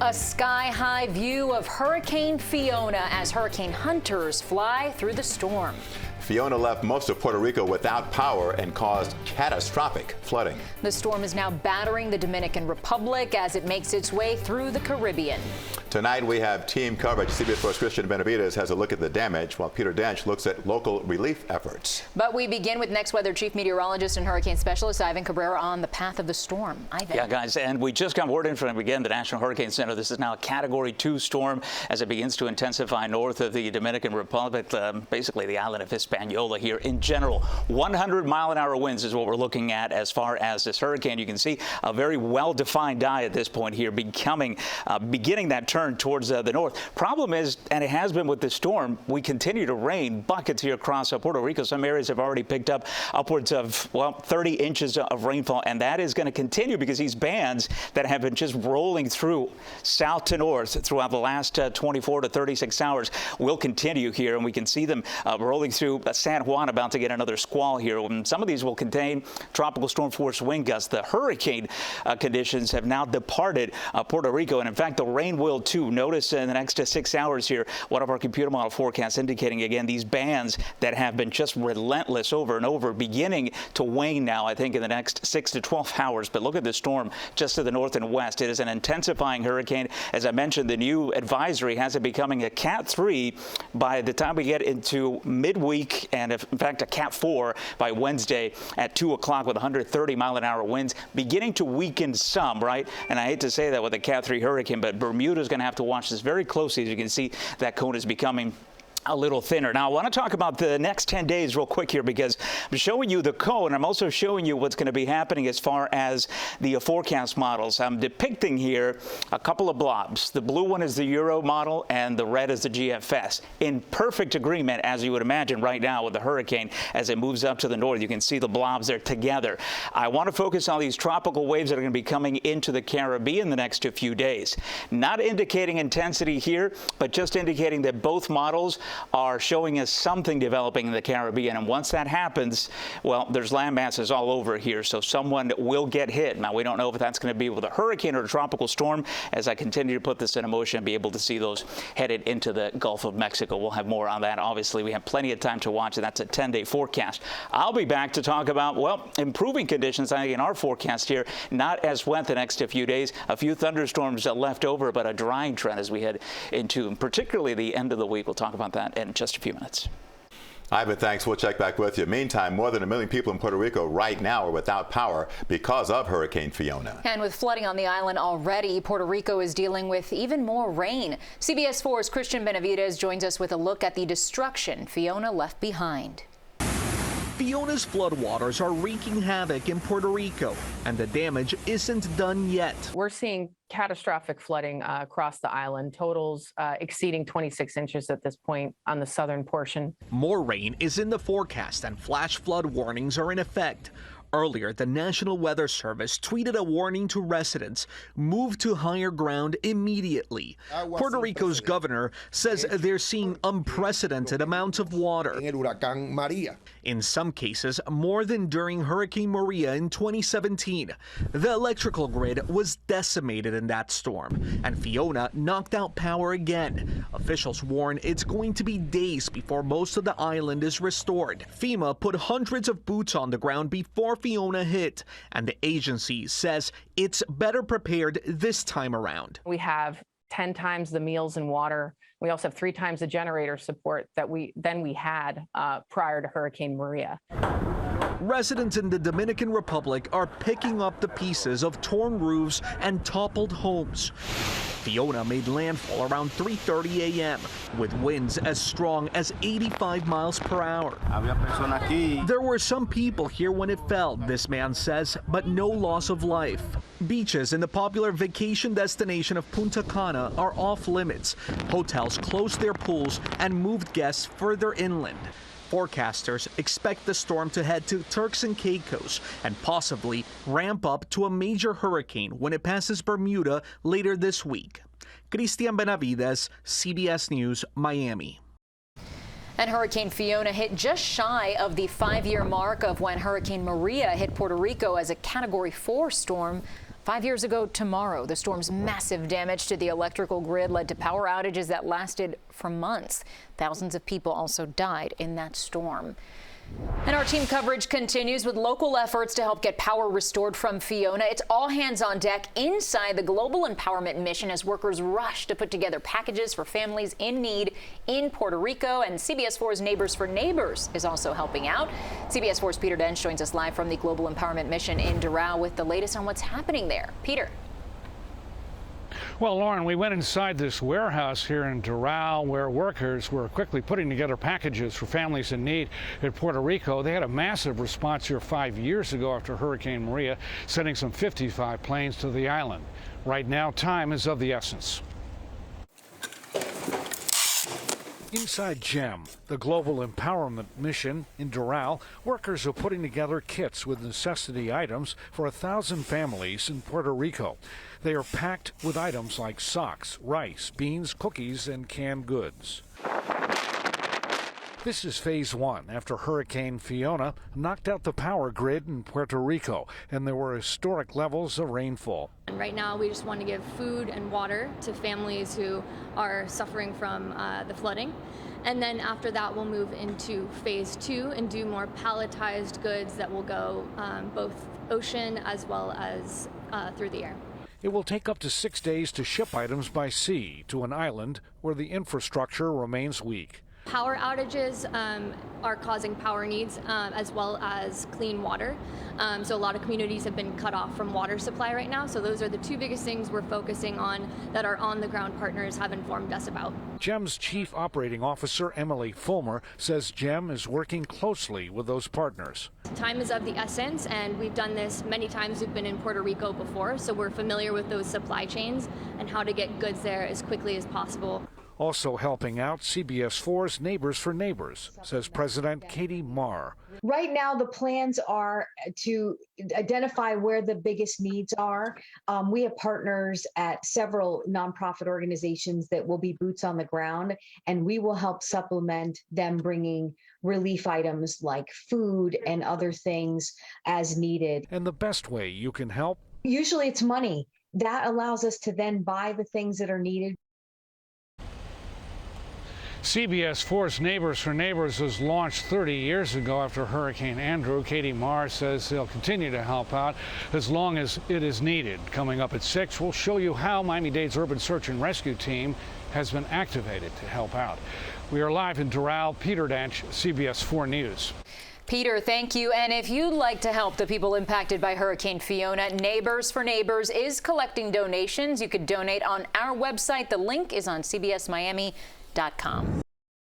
A sky-high view of Hurricane Fiona as hurricane hunters fly through the storm. Fiona left most of Puerto Rico without power and caused catastrophic flooding. The storm is now battering the Dominican Republic as it makes its way through the Caribbean. Tonight we have team coverage. CBS 4's Christian Benavides has a look at the damage, while Peter Dench looks at local relief efforts. But we begin with Next Weather Chief Meteorologist and Hurricane Specialist Ivan Cabrera on the path of the storm. Ivan. Yeah, guys, and we just got word in from, again, the National Hurricane Center. This is now a Category 2 storm as it begins to intensify north of the Dominican Republic, basically the island of Hispaniola here. In general, 100-mile-an-hour winds is what we're looking at as far as this hurricane. You can see a very well-defined eye at this point here, beginning that turn towards the north. Problem is, and it has been with the storm, we continue to rain buckets here across Puerto Rico. Some areas have already picked up upwards of, well, 30 inches of rainfall, and that is going to continue because these bands that have been just rolling through south to north throughout the last 24 to 36 hours will continue here, and we can see them rolling through San Juan, about to get another squall here. And some of these will contain tropical storm force wind gusts. The hurricane conditions have now departed Puerto Rico, and in fact the rain will too. Notice in the next 6 hours here, one of our computer model forecasts indicating again these bands that have been just relentless over and over beginning to wane now, I think, in the next 6 to 12 hours. But look at the storm just to the north and west. It is an intensifying hurricane. As I mentioned, the new advisory has it becoming a Cat 3 by the time we get into midweek, and in fact a Cat 4 by Wednesday at 2 o'clock with 130-mile-an-hour winds, beginning to weaken some, right? And I hate to say that with a Cat 3 hurricane, but Bermuda's going to have to watch this very closely. As you can see, that cone is becoming a little thinner. Now, I want to talk about the next 10 days real quick here, because I'm showing you the cone. I'm also showing you what's going to be happening as far as the forecast models. I'm depicting here a couple of blobs. The blue one is the Euro model and the red is the GFS. In perfect agreement, as you would imagine right now with the hurricane as it moves up to the north. You can see the blobs there together. I want to focus on these tropical waves that are going to be coming into the Caribbean the next few days. Not indicating intensity here, but just indicating that both models are showing us something developing in the Caribbean. And once that happens, well, there's land masses all over here, so someone will get hit. Now, we don't know if that's going to be with a hurricane or a tropical storm. As I continue to put this in motion and be able to see those headed into the Gulf of Mexico. We'll have more on that. Obviously, we have plenty of time to watch, and that's a 10-day forecast. I'll be back to talk about, well, improving conditions, I think, in our forecast here. Not as wet the next few days. A few thunderstorms left over, but a drying trend as we head into particularly the end of the week. We'll talk about that in just a few minutes. Ivan, thanks. We'll check back with you. Meantime, more than 1 million people in Puerto Rico right now are without power because of Hurricane Fiona. And with flooding on the island already, Puerto Rico is dealing with even more rain. CBS 4's Christian Benavides joins us with a look at the destruction Fiona left behind. Fiona's floodwaters are wreaking havoc in Puerto Rico, and the damage isn't done yet. We're seeing catastrophic flooding across the island, totals exceeding 26 inches at this point on the southern portion. More rain is in the forecast, and flash flood warnings are in effect. Earlier, the National Weather Service tweeted a warning to residents: move to higher ground immediately. Puerto Rico's governor says they're seeing unprecedented amounts of water. In some cases, more than during Hurricane Maria in 2017. The electrical grid was decimated in that storm, and Fiona knocked out power again. Officials warn it's going to be days before most of the island is restored. FEMA put hundreds of boots on the ground before Fiona hit, and the agency says it's better prepared this time around. We have 10 times the meals and water. We also have 3 times the generator support that we had prior to Hurricane Maria. Residents in the Dominican Republic are picking up the pieces of torn roofs and toppled homes. Fiona made landfall around 3:30 a.m. with winds as strong as 85 miles per hour. There were some people here when it fell, this man says, but no loss of life. Beaches in the popular vacation destination of Punta Cana are off limits. Hotels closed their pools and moved guests further inland. Forecasters expect the storm to head to Turks and Caicos and possibly ramp up to a major hurricane when it passes Bermuda later this week. Christian Benavides, CBS News, Miami. And Hurricane Fiona hit just shy of the 5-year mark of when Hurricane Maria hit Puerto Rico as a Category 4 storm 5 years ago tomorrow, the storm's massive damage to the electrical grid led to power outages that lasted for months. Thousands of people also died in that storm. And our team coverage continues with local efforts to help get power restored from Fiona. It's all hands on deck inside the Global Empowerment Mission as workers rush to put together packages for families in need in Puerto Rico. And CBS 4's Neighbors for Neighbors is also helping out. CBS 4's Peter Dench joins us live from the Global Empowerment Mission in Doral with the latest on what's happening there. Peter. Well, Lauren, we went inside this warehouse here in Doral where workers were quickly putting together packages for families in need in Puerto Rico. They had a massive response here 5 years ago after Hurricane Maria, sending some 55 planes to the island. Right now, time is of the essence. Inside GEM, the Global Empowerment Mission in Doral, workers are putting together kits with necessity items for 1,000 families in Puerto Rico. They are packed with items like socks, rice, beans, cookies, and canned goods. This is phase one after Hurricane Fiona knocked out the power grid in Puerto Rico, and there were historic levels of rainfall. And right now, we just want to give food and water to families who are suffering from the flooding. And then after that, we'll move into phase two and do more palletized goods that will go both ocean as well as through the air. It will take up to 6 days to ship items by sea to an island where the infrastructure remains weak. Power outages are causing power needs as well as clean water. So a lot of communities have been cut off from water supply right now. So those are the two biggest things we're focusing on that our on-the-ground partners have informed us about. GEM's Chief Operating Officer, Emily Fulmer, says GEM is working closely with those partners. Time is of the essence, and we've done this many times. We've been in Puerto Rico before, so we're familiar with those supply chains and how to get goods there as quickly as possible. Also helping out, CBS 4's Neighbors for Neighbors, says President Katie Marr. Right now, the plans are to identify where the biggest needs are. We have partners at several nonprofit organizations that will be boots on the ground, and we will help supplement them bringing relief items like food and other things as needed. And the best way you can help? Usually it's money. That allows us to then buy the things that are needed. CBS 4's Neighbors for Neighbors was launched 30 years ago after Hurricane Andrew. Katie Marr says they'll continue to help out as long as it is needed. Coming up at 6, we'll show you how Miami-Dade's Urban Search and Rescue Team has been activated to help out. We are live in Doral. Peter Dench, CBS 4 News. Peter, thank you. And if you'd like to help the people impacted by Hurricane Fiona, Neighbors for Neighbors is collecting donations. You could donate on our website. The link is on cbsmiami.com.